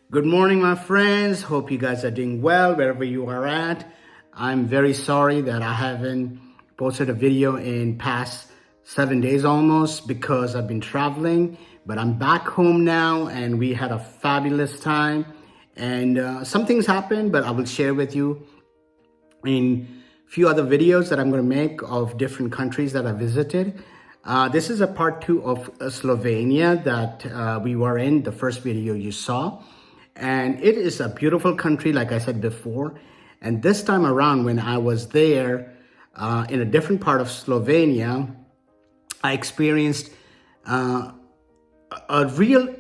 Good morning, my friends. Hope you guys are doing well wherever you are at. I'm very sorry that I haven't posted a video in past 7 days almost because I've been traveling, but I'm back home now and we had a fabulous time. And some things happened, but I will share with you in a few other videos that I'm going to make of different countries that I visited. This is a part two of Slovenia that we were in, the first video you saw. And it is a beautiful country, like I said before. And this time around, when I was there in a different part of Slovenia, I experienced a real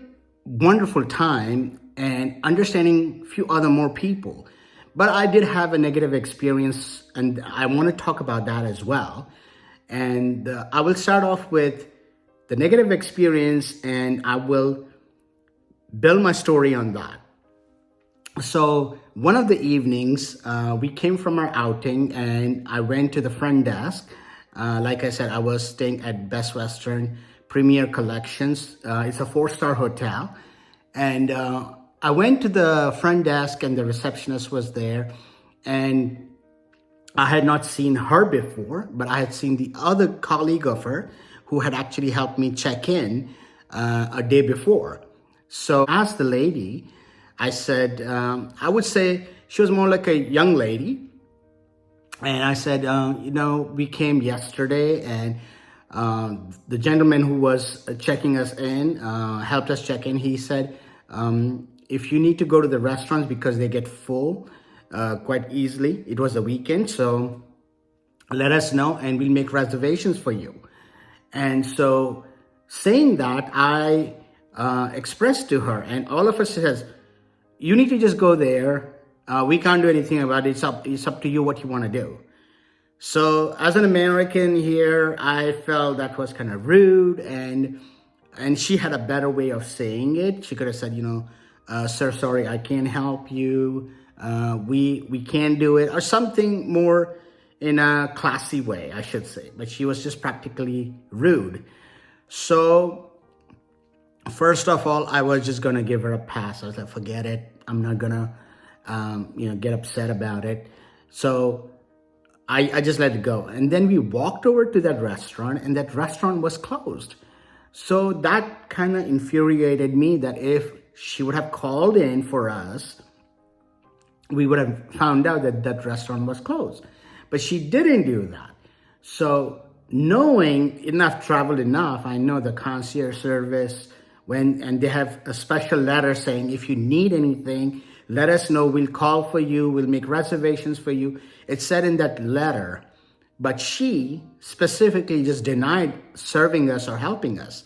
wonderful time and understanding a few other more people. But I did have a negative experience, and I want to talk about that as well. And I will start off with the negative experience, and I will build my story on that. So one of the evenings, we came from our outing and I went to the front desk. Like I said, I was staying at Best Western Premier Collections. It's a 4-star hotel. And I went to the front desk and the receptionist was there. And I had not seen her before, but I had seen the other colleague of her who had actually helped me check in a day before. So I asked the lady, I said, I would say she was more like a young lady. And I said, we came yesterday and the gentleman who was checking us in, helped us check in. He said, if you need to go to the restaurants because they get full quite easily, it was a weekend. So let us know and we'll make reservations for you. And so saying that, I expressed to her, and all of us says, you need to just go there. We can't do anything about it. It's up to you what you want to do. So as an American here, I felt that was kind of rude, and she had a better way of saying it. She could have said, sir, sorry, I can't help you. We can't do it, or something more in a classy way, I should say. But she was just practically rude. So first of all, I was just gonna give her a pass. I was like, forget it. I'm not gonna, get upset about it. So I just let it go. And then we walked over to that restaurant, and that restaurant was closed. So that kind of infuriated me, that if she would have called in for us, we would have found out that that restaurant was closed. But she didn't do that. So knowing enough, traveled enough, I know the concierge service, and they have a special letter saying, if you need anything, let us know. We'll call for you. We'll make reservations for you. It said in that letter, but she specifically just denied serving us or helping us.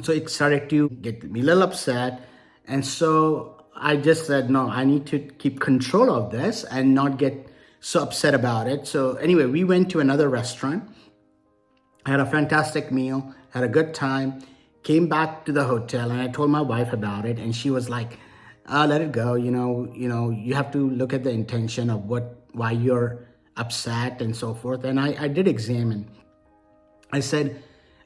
So it started to get me a little upset. And so I just said, no, I need to keep control of this and not get so upset about it. So anyway, we went to another restaurant, had a fantastic meal, had a good time. Came back to the hotel, and I told my wife about it, and she was like, let it go. You have to look at the intention of why you're upset and so forth. And I did examine. I said,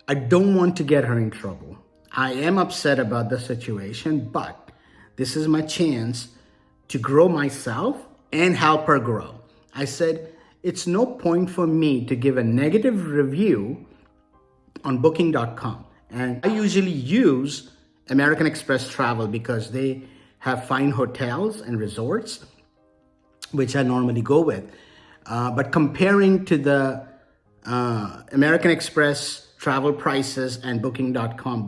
I don't want to get her in trouble. I am upset about the situation, but this is my chance to grow myself and help her grow. I said, it's no point for me to give a negative review on booking.com. And I usually use American Express Travel because they have fine hotels and resorts, which I normally go with. But comparing to the American Express travel prices and booking.com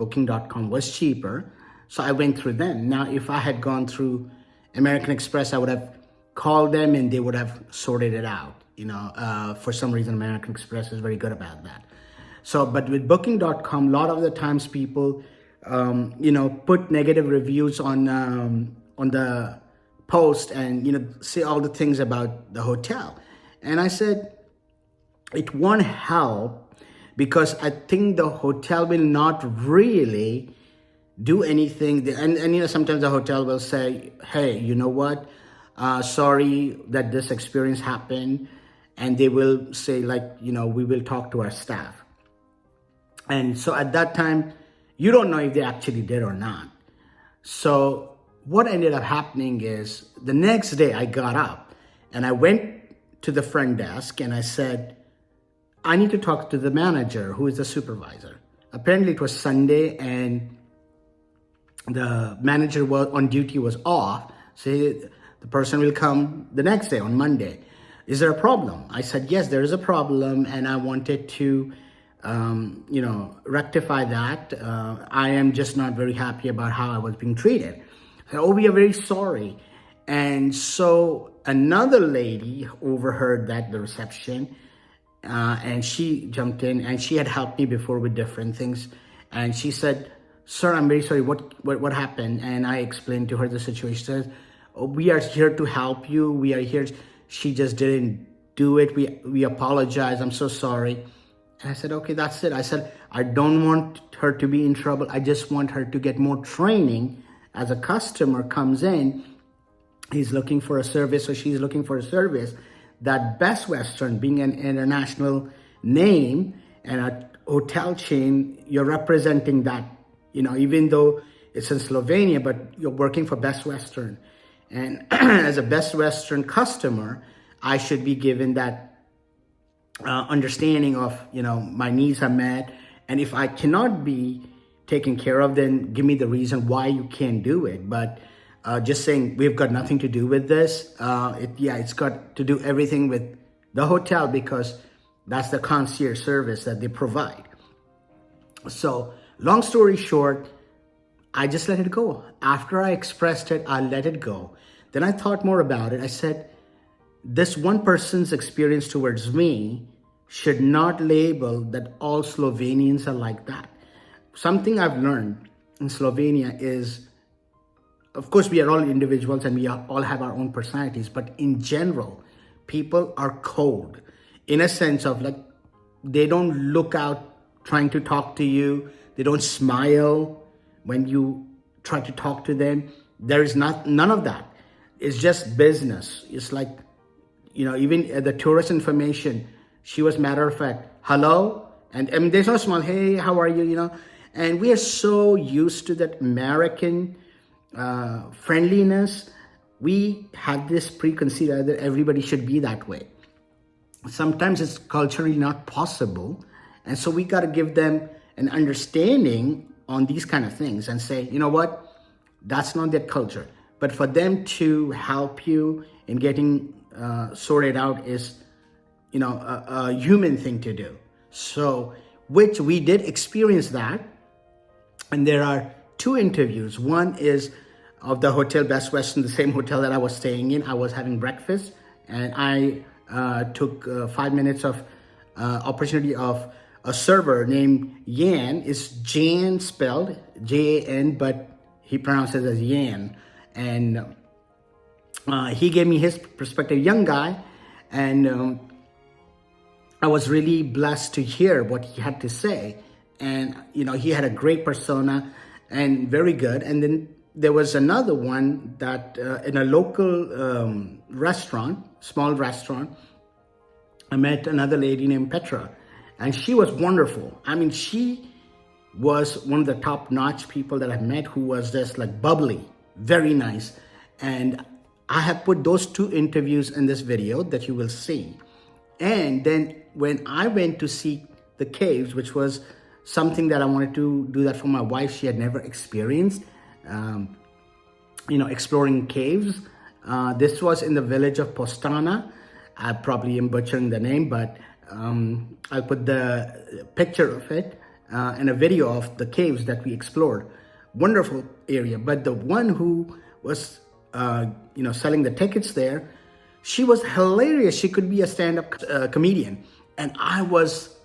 was cheaper. So I went through them. Now, if I had gone through American Express, I would have called them and they would have sorted it out. For some reason, American Express is very good about that. So, but with booking.com, a lot of the times people, put negative reviews on the post and, say all the things about the hotel. And I said, it won't help because I think the hotel will not really do anything. And sometimes the hotel will say, hey, you know what? Sorry that this experience happened. And they will say we will talk to our staff. And so at that time, you don't know if they actually did or not. So what ended up happening is the next day I got up and I went to the front desk and I said, I need to talk to the manager who is the supervisor. Apparently it was Sunday and the manager was on duty, was off. So the person will come the next day on Monday. Is there a problem? I said, yes, there is a problem, and I wanted to, rectify that. I am just not very happy about how I was being treated. I said, oh, we are very sorry. And so another lady overheard that, the reception, and she jumped in, and she had helped me before with different things. And she said, sir, I'm very sorry, what happened? And I explained to her the situation. She said, oh, we are here to help you. We are here. She just didn't do it. We apologize. I'm so sorry. And I said, okay, that's it. I said, I don't want her to be in trouble. I just want her to get more training. As a customer comes in, he's looking for a service or she's looking for a service, that Best Western, being an international name and a hotel chain, you're representing that, even though it's in Slovenia, but you're working for Best Western. And as a Best Western customer, I should be given that understanding of, my needs are met. And if I cannot be taken care of, then give me the reason why you can't do it. But just saying we've got nothing to do with this, it's got to do everything with the hotel, because that's the concierge service that they provide. So long story short, I just let it go. After I expressed it, I let it go. Then I thought more about it. I said, this one person's experience towards me should not label that all Slovenians are like that. Something I've learned in Slovenia is, of course, we are all individuals and we all have our own personalities, but in general, people are cold in a sense of like, they don't look out trying to talk to you. They don't smile when you try to talk to them. There is none of that. It's just business. It's like, even the tourist information, she was matter of fact, hello. And I mean, there's no smile, hey, how are you, And we are so used to that American friendliness. We have this preconceived idea that everybody should be that way. Sometimes it's culturally not possible. And so we got to give them an understanding on these kind of things and say, you know what, that's not their culture. But for them to help you in getting sorted out is, a human thing to do. So, which we did experience that. And there are two interviews. One is of the Hotel Best Western, the same hotel that I was staying in. I was having breakfast and I took 5 minutes of opportunity of a server named Jan. It's Jan spelled Jan, but he pronounces it as Jan. And he gave me his perspective, young guy. And I was really blessed to hear what he had to say. And, he had a great persona and very good. And then there was another one that in a local restaurant, small restaurant, I met another lady named Petra, and she was wonderful. I mean, she was one of the top-notch people that I've met, who was just like bubbly, very nice. And I have put those two interviews in this video that you will see. And then when I went to see the caves, which was something that I wanted to do that for my wife, she had never experienced, exploring caves. This was in the village of Postjana. I probably am butchering the name, but I'll put the picture of it and a video of the caves that we explored. Wonderful area. But the one who was, selling the tickets there, she was hilarious. She could be a stand-up comedian. And I was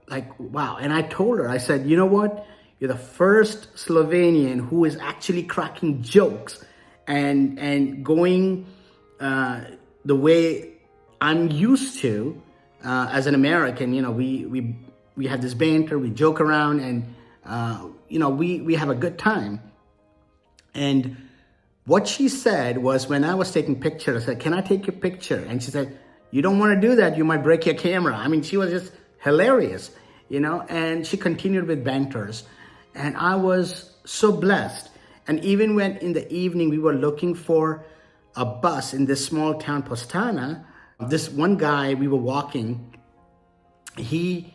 like, wow. And I told her, I said, you know what? You're the first Slovenian who is actually cracking jokes and going the way I'm used to as an American. We have this banter, we joke around, and we have a good time. And what she said was, when I was taking pictures, I said, can I take your picture? And she said, you don't want to do that, you might break your camera. I mean, she was just hilarious, and she continued with banters. And I was so blessed. And even when in the evening we were looking for a bus in this small town, Postjana, this one guy, we were walking, he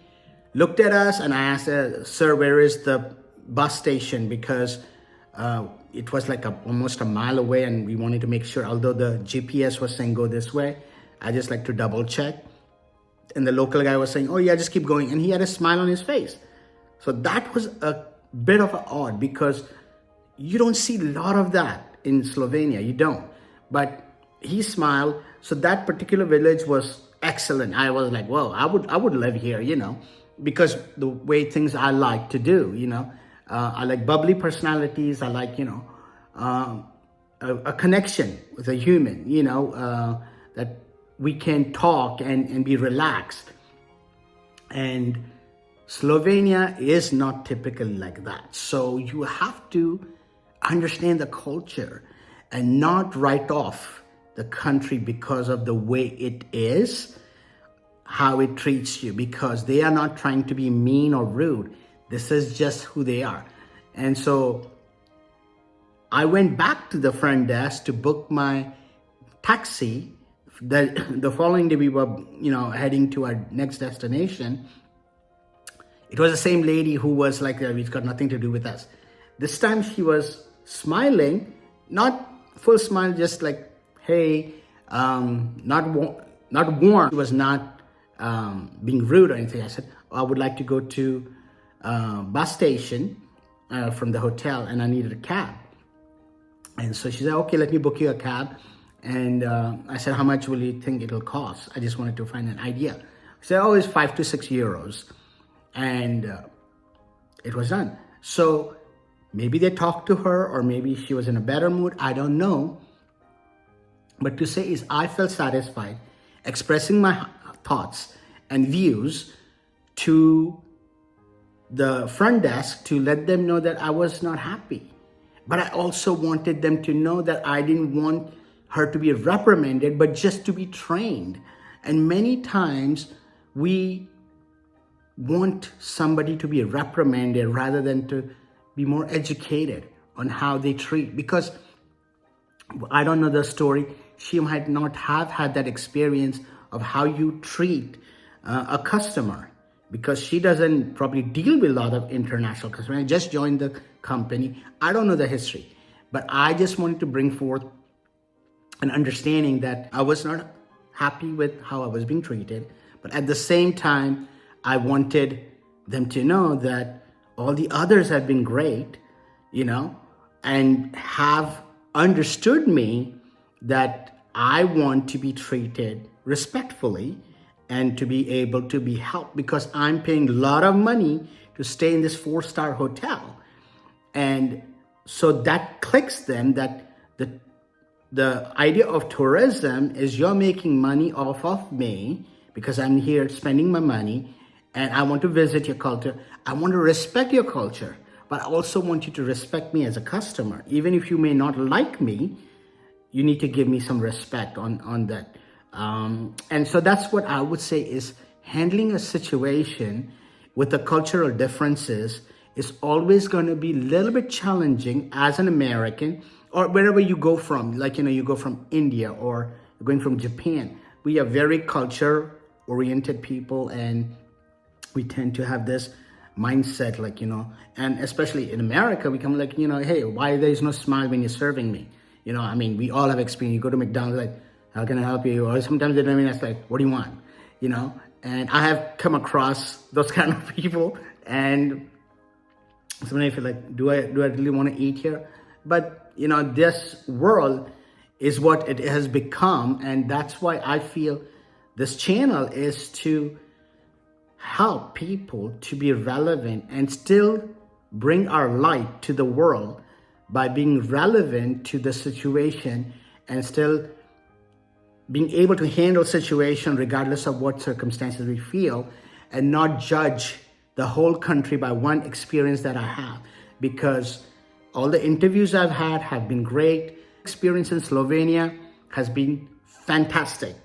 looked at us and I asked, sir, where is the bus station? Because it was like almost a mile away and we wanted to make sure, although the GPS was saying go this way, I just like to double check. And the local guy was saying, oh yeah, just keep going. And he had a smile on his face. So that was a bit of an odd, because you don't see a lot of that in Slovenia, you don't. But he smiled. So that particular village was excellent. I was like, whoa, I would live here, because the way things I like to do, I like bubbly personalities. I like, a connection with a human, that we can talk and be relaxed. And Slovenia is not typically like that. So you have to understand the culture and not write off the country because of the way it is, how it treats you, because they are not trying to be mean or rude. This is just who they are. And so I went back to the front desk to book my taxi. The following day we were, heading to our next destination. It was the same lady who was like, it's got nothing to do with us. This time she was smiling, not full smile, just like, hey, not warm. She was not being rude or anything. I said, I would like to go to bus station from the hotel and I needed a cab. And so she said, okay, let me book you a cab. And I said, how much will you think it'll cost? I just wanted to find an idea. I said, oh, it's 5 to 6 euros. And it was done. So maybe they talked to her, or maybe she was in a better mood. I don't know. But to say is I felt satisfied expressing my thoughts and views to the front desk to let them know that I was not happy. But I also wanted them to know that I didn't want her to be reprimanded, but just to be trained. And many times we want somebody to be reprimanded rather than to be more educated on how they treat. Because I don't know the story. She might not have had that experience of how you treat a customer, because she doesn't probably deal with a lot of international customers. I just joined the company. I don't know the history, but I just wanted to bring forth an understanding that I was not happy with how I was being treated. But at the same time, I wanted them to know that all the others have been great, and have understood me, that I want to be treated respectfully and to be able to be helped, because I'm paying a lot of money to stay in this 4-star hotel. And so that clicks them that the idea of tourism is you're making money off of me because I'm here spending my money and I want to visit your culture. I want to respect your culture, but I also want you to respect me as a customer. Even if you may not like me, you need to give me some respect on that. And so that's what I would say is handling a situation with the cultural differences is always going to be a little bit challenging as an American, or wherever you go from, like, you go from India or going from Japan. We are very culture-oriented people, and we tend to have this mindset, and especially in America, we come like, hey, why there is no smile when you're serving me? We all have experience. You go to McDonald's, like, how can I help you? Or sometimes they don't even ask, like, what do you want? And I have come across those kind of people, and sometimes I feel like, do I really want to eat here? But, this world is what it has become. And that's why I feel this channel is to help people to be relevant and still bring our light to the world by being relevant to the situation and still being able to handle situation regardless of what circumstances we feel, and not judge the whole country by one experience that I have. Because all the interviews I've had have been great. Experience in Slovenia has been fantastic.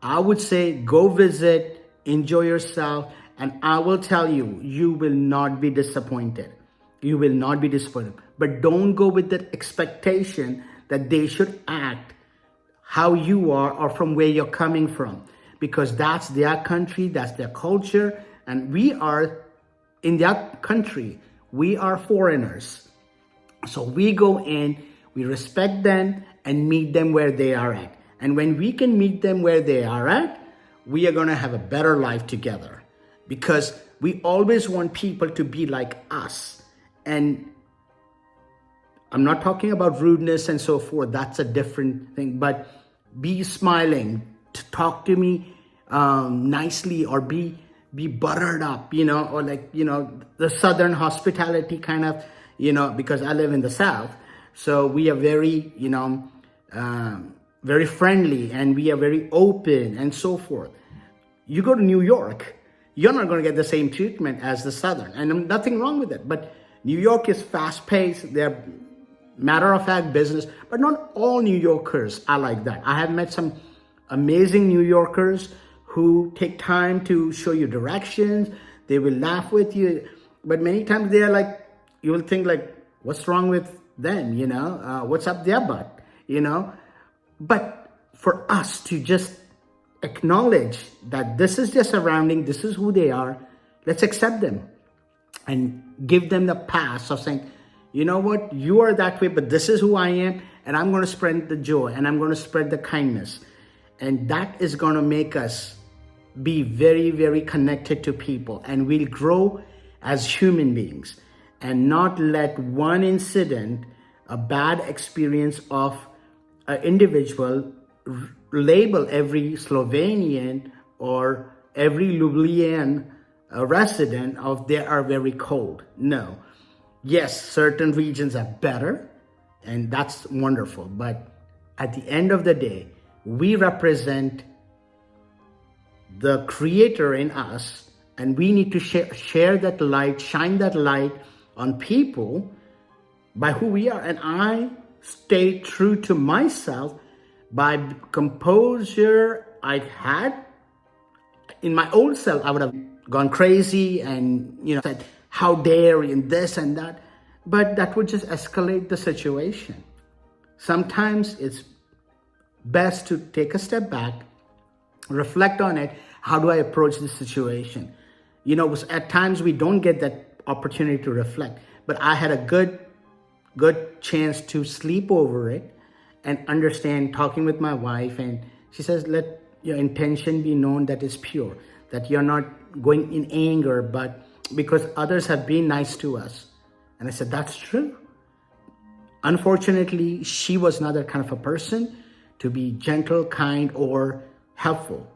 I would say go visit, enjoy yourself, and I will tell you, you will not be disappointed. you will not be disappointed. But don't go with that expectation that they should act how you are or from where you're coming from, because that's their country, that's their culture, and we are in their country. We are foreigners. So we go in, we respect them and meet them where they are at. And when we can meet them where they are at, we are going to have a better life together, because we always want people to be like us. And I'm not talking about rudeness and so forth. That's a different thing. But be smiling, to talk to me nicely, or be buttered up, or like, the Southern hospitality kind of, because I live in the South. So we are very, very friendly, and we are very open and so forth. You go to New York, you're not going to get the same treatment as the Southern, and nothing wrong with it. But New York is fast paced. They're matter of fact business, but not all New Yorkers are like that. I have met some amazing New Yorkers who take time to show you directions. They will laugh with you, but many times they are like, you will think like, what's wrong with them? What's up their butt? But for us to just acknowledge that this is their surrounding, this is who they are, let's accept them and give them the pass of saying, you know what, you are that way, but this is who I am, and I'm going to spread the joy, and I'm going to spread the kindness. And that is going to make us be very, very connected to people, and we'll grow as human beings, and not let one incident, a bad experience of an individual, label every Slovenian or every Ljubljana resident of they are very cold. No. Yes, certain regions are better, and that's wonderful. But at the end of the day, we represent the Creator in us, and we need to share that light, shine that light on people by who we are. And I stay true to myself by composure I had. In my old self, I would have gone crazy and, said, how dare you, and this and that. But that would just escalate the situation. Sometimes it's best to take a step back, reflect on it. How do I approach this situation? At times we don't get that opportunity to reflect. But I had a good chance to sleep over it and understand, talking with my wife. And she says, let your intention be known that is pure, that you're not going in anger, but because others have been nice to us. And I said, that's true. Unfortunately, she was not that kind of a person to be gentle, kind, or helpful.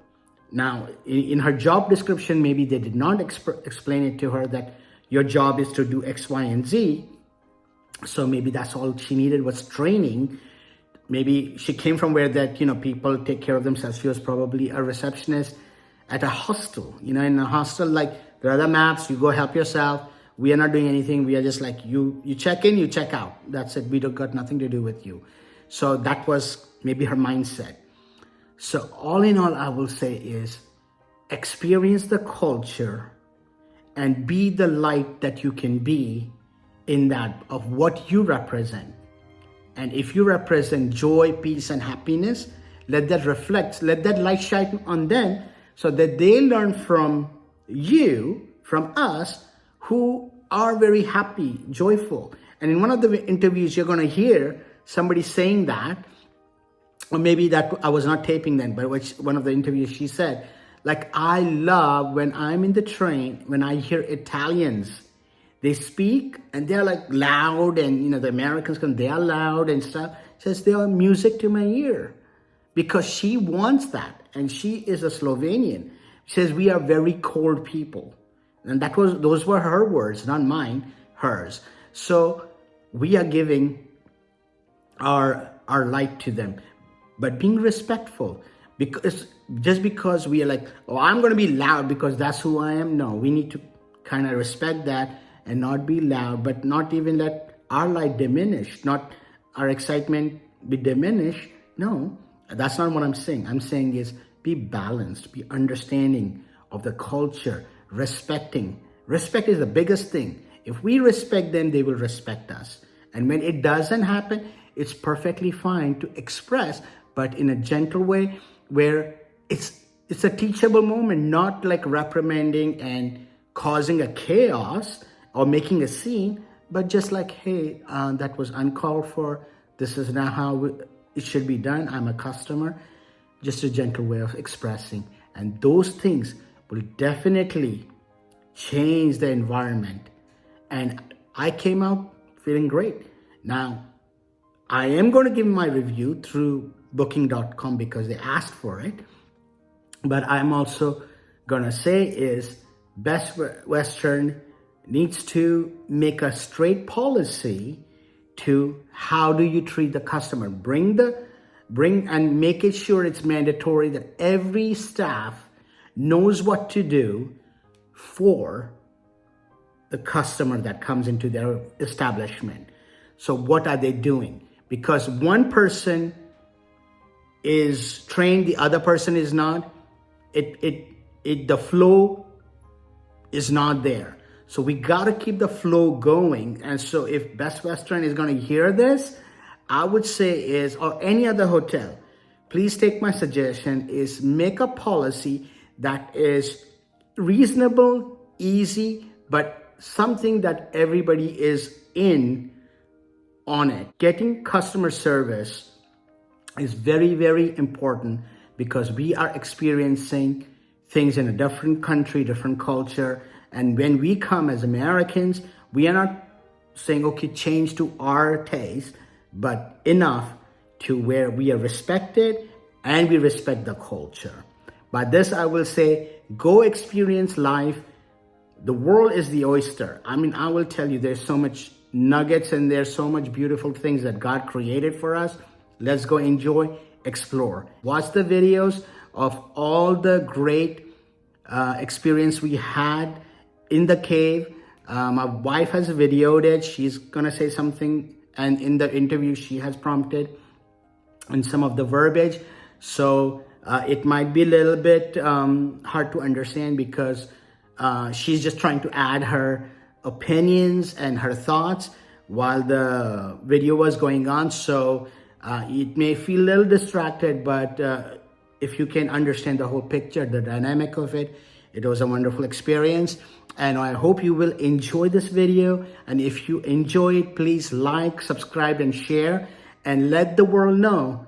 Now, in her job description, maybe they did not explain it to her that your job is to do X, Y, and Z. So maybe that's all she needed was training. Maybe she came from where that, people take care of themselves. She was probably a receptionist at a hostel. In a hostel, like, there are the maps, you go help yourself. We are not doing anything. We are just like, you check in, you check out. That's it. We don't got nothing to do with you. So that was maybe her mindset. So all in all, I will say is experience the culture and be the light that you can be in that of what you represent. And if you represent joy, peace, and happiness, let that reflect, let that light shine on them so that they learn from you, from us, who are very happy, joyful. And in one of the interviews, you're going to hear somebody saying that, or maybe that I was not taping then, but one of the interviews she said, like, I love when I'm in the train, when I hear Italians, they speak and they're like loud, and the Americans they are loud and stuff. She says they are music to my ear, because she wants that, and she is a Slovenian. She says we are very cold people, and those were her words, not mine, hers. So we are giving our light to them, but being respectful, because just because we are like, oh, I'm going to be loud because that's who I am. No, we need to kind of respect that and not be loud, but not even let our light diminish, not our excitement be diminished. No, that's not what I'm saying. I'm saying is be balanced, be understanding of the culture, respecting. Respect is the biggest thing. If we respect them, they will respect us. And when it doesn't happen, it's perfectly fine to express, but in a gentle way where it's a teachable moment, not like reprimanding and causing a chaos or making a scene, but just like, hey, that was uncalled for. This is not how it should be done. I'm a customer. Just a gentle way of expressing. And those things will definitely change the environment. And I came out feeling great. Now, I am going to give my review through booking.com because they asked for it. But I'm also going to say is Best Western needs to make a straight policy to how do you treat the customer. Bring and make it sure it's mandatory that every staff knows what to do for the customer that comes into their establishment. So what are they doing? Because one person is trained, the other person is not, the flow is not there. So we gotta keep the flow going. And so if Best Western is gonna hear this, I would say is, or any other hotel, please take my suggestion, is make a policy that is reasonable, easy, but something that everybody is in on it. Getting customer service is very, very important because we are experiencing things in a different country, different culture. And when we come as Americans, we are not saying, okay, change to our taste, but enough to where we are respected and we respect the culture. By this, I will say, go experience life. The world is the oyster. I mean, I will tell you, there's so much nuggets and there's so much beautiful things that God created for us. Let's go enjoy, explore. Watch the videos of all the great experience we had in the cave. My wife has videoed it. She's gonna say something, and in the interview she has prompted and some of the verbiage. So it might be a little bit hard to understand because she's just trying to add her opinions and her thoughts while the video was going on. So it may feel a little distracted, but if you can understand the whole picture, the dynamic of it, it was a wonderful experience. And I hope you will enjoy this video. And if you enjoy it, please like, subscribe, and share. And let the world know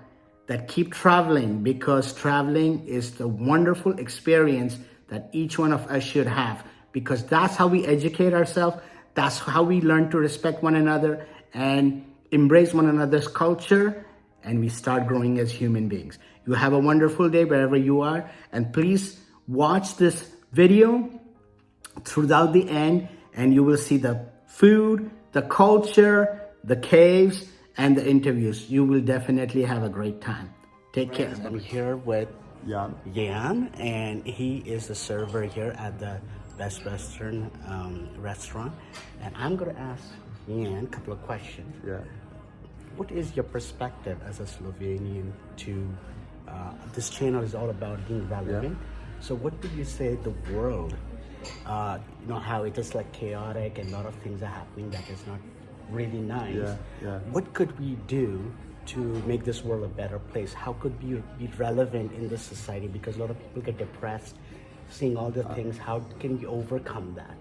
that keep traveling, because traveling is the wonderful experience that each one of us should have. Because that's how we educate ourselves. That's how we learn to respect one another and embrace one another's culture. And we start growing as human beings. You have a wonderful day wherever you are. And please watch this video throughout the end, and you will see the food, the culture, the caves, and the interviews. You will definitely have a great time. Take care. I'm here with Jan, and he is the server here at the Best Western restaurant. And I'm going to ask Jan a couple of questions. Yeah. What is your perspective as a Slovenian to this channel is all about being relevant? Yeah. So what would you say the world, how it is like chaotic and a lot of things are happening that is not really nice. Yeah. What could we do to make this world a better place? How could we be relevant in this society? Because a lot of people get depressed seeing all the things. How can we overcome that?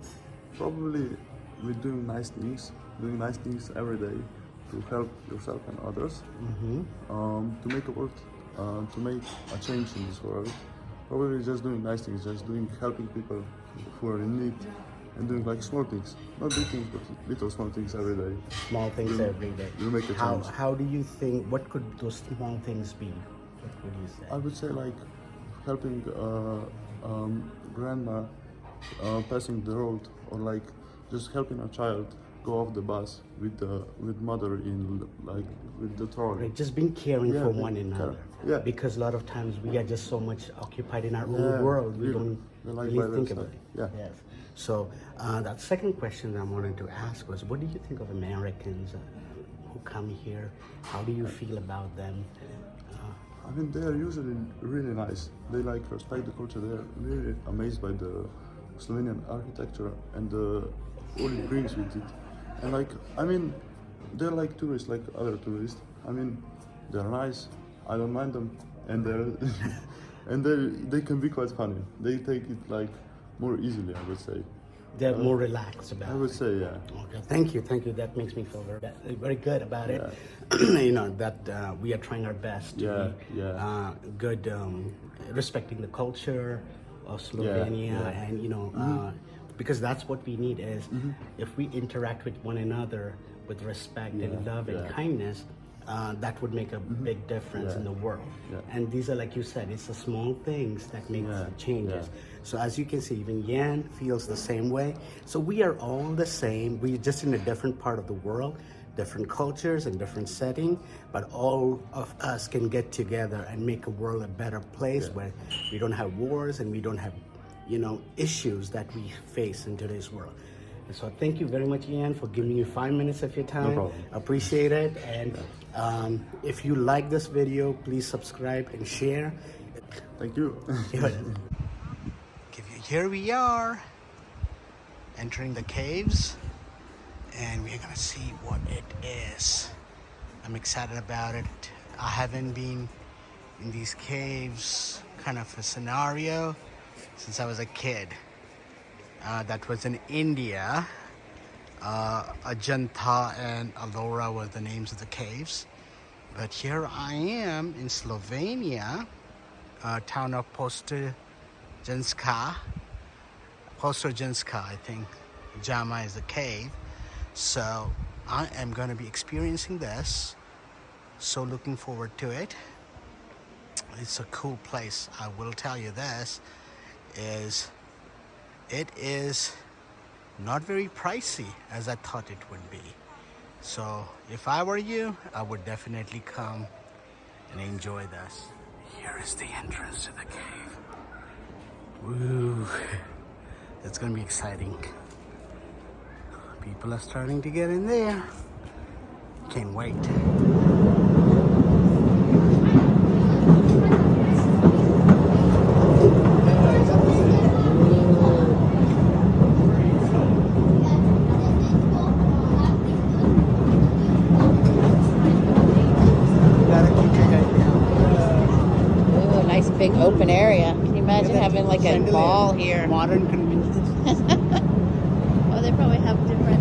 Probably with doing nice things every day to help yourself and others, to make a world, to make a change in this world. Probably just doing nice things, helping people who are in need, and doing like small things, not big things, but little small things every day. Small things every day. You make a change. How do you think? What could those small things be? What would you say? I would say like helping grandma passing the road, or like just helping a child go off the bus with mother with the trolley. Right, just being caring for one another. Yeah. Because a lot of times we are just so much occupied in our own world, we don't really think about it. Yeah. Yes. So that second question that I wanted to ask was, what do you think of Americans who come here? How do you feel about them? I mean, they are usually really nice. They respect the culture. They are really amazed by the Slovenian architecture and the what it brings with it. And like, I mean, they're like tourists, like other tourists. I mean, they're nice. I don't mind them, and they're and they can be quite funny. They take it like more easily, I would say. They're more relaxed I about would it. say, yeah. Okay, thank you, thank you. That makes me feel very good about it. That we are trying our best to be good, respecting the culture of Slovenia, and because that's what we need is if we interact with one another with respect and love and kindness. That would make a big difference in the world. And these are, like you said, it's the small things that make changes. So as you can see, even Yan feels the same way. So we are all the same. We're just in a different part of the world, different cultures and different setting, but all of us can get together and make a world a better place where we don't have wars and we don't have, issues that we face in today's world. And so thank you very much, Ian, for giving me 5 minutes of your time. No problem. Appreciate it. And if you like this video, please subscribe and share. Thank you. Here we are, entering the caves, and we're gonna see what it is. I'm excited about it. I haven't been in these caves, kind of a scenario, since I was a kid. That was in India. Ajanta and Ellora were the names of the caves. But here I am in Slovenia, town of Postjana, I think. Jama is the cave. So I am going to be experiencing this. So looking forward to it. It's a cool place. I will tell you this it is not very pricey as I thought it would be. So if I were you, I would definitely come and enjoy this. Here is the entrance to the cave. Woo! It's gonna be exciting. People are starting to get in there. Can't wait. Big open area. Can you imagine having like a ball here? Modern conveniences. Oh, they probably have different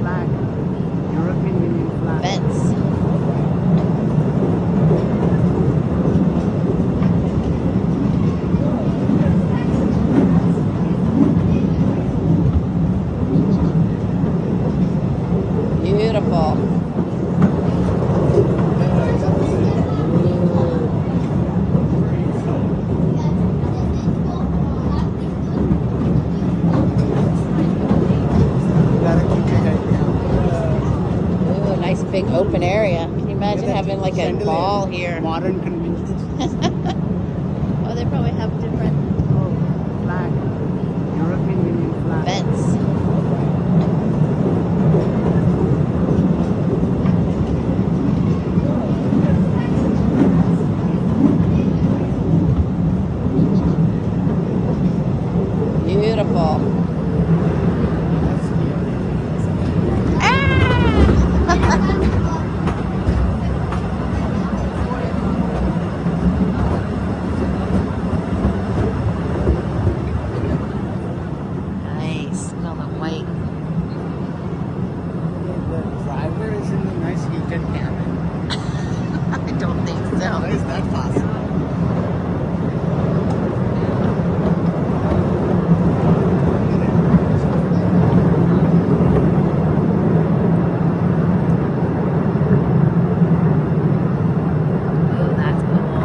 Flag. European Union flag. vents. Beautiful. Big open area. Can you imagine having like a ball here? Modern conveniences. Oh, they probably have different Flag. European Union flag. vents. Beautiful. Nice. Smell the white. The driver is in the nice heated cabin. I don't think How so. is that possible? Oh, that's cool.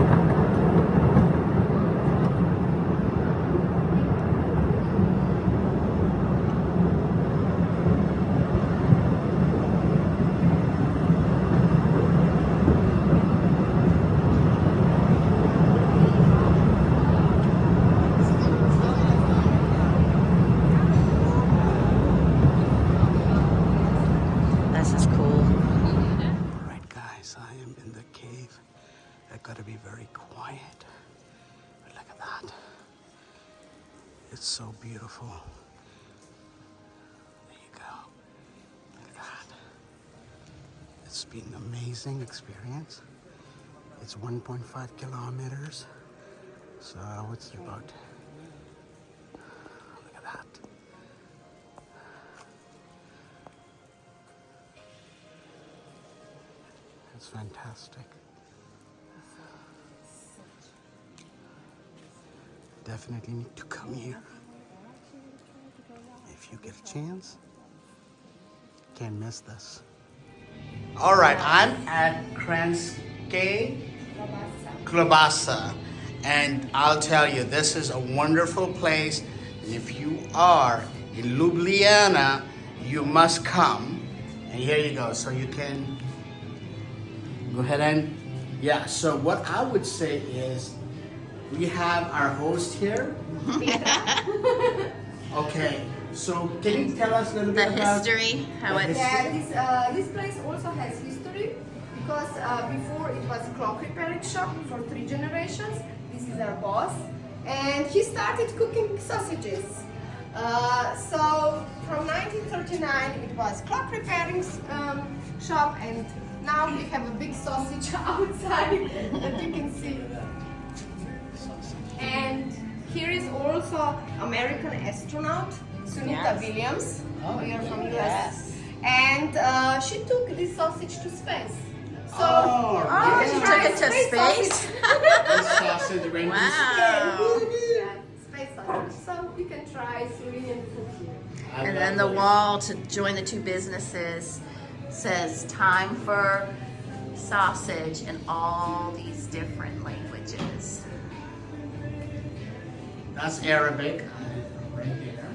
This is cool. Right, guys, I am in the cave. I gotta be very quiet. But look at that. It's so beautiful. It's been an amazing experience. It's 1.5 kilometers. So what's it about? Look at that. It's fantastic. Definitely need to come here. If you get a chance, can't miss this. All right, I'm at Kranjske Klobasa, and I'll tell you, this is a wonderful place. And if you are in Ljubljana, you must come. And here you go. So you can go ahead and, yeah. So what I would say is, we have our host here. Okay. So can you tell us a little bit about history? How it's Yeah, this place also has history because before it was clock repairing shop for 3 generations. This is our boss, and he started cooking sausages. So from 1939 it was clock repairing shop, and now we have a big sausage outside that you can see. And here is also American astronaut Sunita Williams. Oh, We are from US. yes. And she took this sausage to space. So Oh, she you took try it to space? sausage. this sausage went to Wow. Yeah, space sausage. So you can try Slovenian food here. I And love then the it. wall to join the two businesses says time for sausage in all these different languages. That's Arabic right there.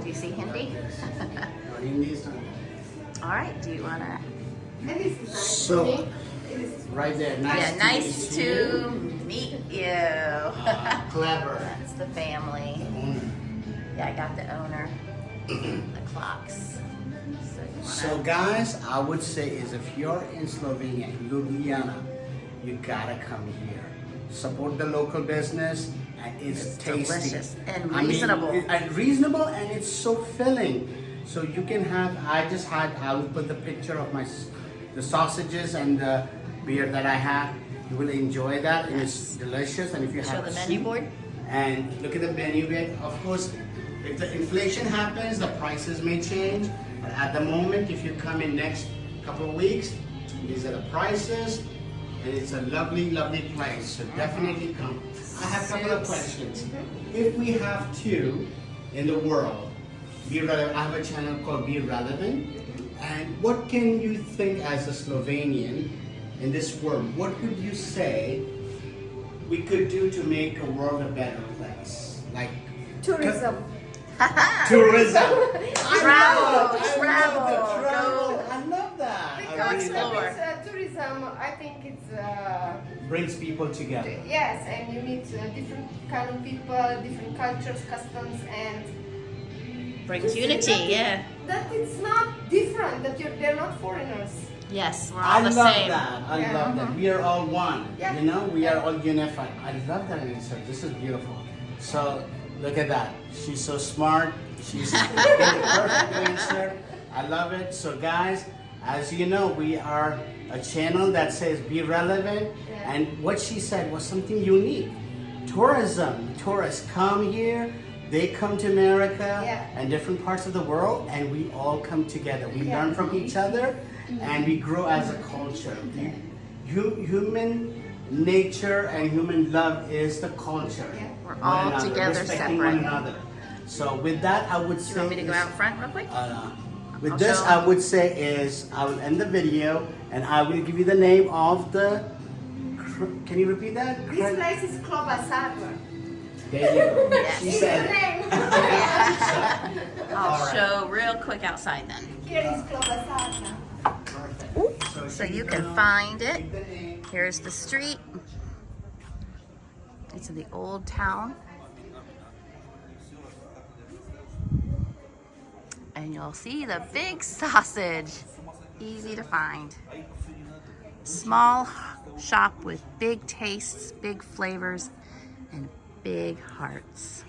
Do you see Hindi? Or Indi's not. All right, do you want to? And this is nice. So- See? It is Right there. Nice Yeah, nice meet you. to meet you. Clever. That's the family. Owner. Yeah, I got the owner. The clocks. So you wanna- So guys, I would say is if you're in Slovenia, in Ljubljana, you gotta come here. Support the local business, and it's tasty. delicious and I mean, reasonable. and reasonable, and it's so filling. So you can have. I will put the picture of the sausages and the beer that I have. You will enjoy that, and it's delicious. And if you Show have the a menu soup, board. and look at the menu board. Of course, if the inflation happens, the prices may change. But at the moment, if you come in next couple of weeks, these are the prices, and it's a lovely, lovely place. So definitely come. I have a couple of questions. If we have two in the world, be relevant. I have a channel called Be Relevant. And what can you think as a Slovenian in this world? What would you say we could do to make a world a better place? Like tourism. tourism. Travel, I travel, love the travel. go. I love that. I Because really love explore. it's, tourism, I think it's brings people together. yes, and you meet different kind of people, different cultures, customs, and Brings to see unity, that yeah. That it's not different. That they're not foreigners. Yes, we're I all the love same. that. I Yeah. love that. We are all one. Yeah. You know, we are all unified. I love that answer. This is beautiful. So look at that. She's so smart. She's getting the perfect answer. I love it. So guys, as you know, we are a channel that says be relevant. Yeah. And what she said was something unique. Tourism. Tourists come here. They come to America Yeah. and different parts of the world, and we all come together. We Yeah. learn from each other, and we grow as a culture. Human nature and human love is the culture. Yeah. We're One all another, together respecting separate. one another. So with that, I would Do say. you want me to go is- out front real quick? with I'll this, show I would say is I will end the video, and I will give you the name of the. Can you repeat that? This place is Klobasarva. There you go. Yes. She It's said the it. name. I'll All right. show real quick outside then. Here is Klobasarva. Perfect. So you she's can gonna find it. take the name. Here's the street. It's in the old town. And you'll see the big sausage. Easy to find. Small shop with big tastes, big flavors, and big hearts.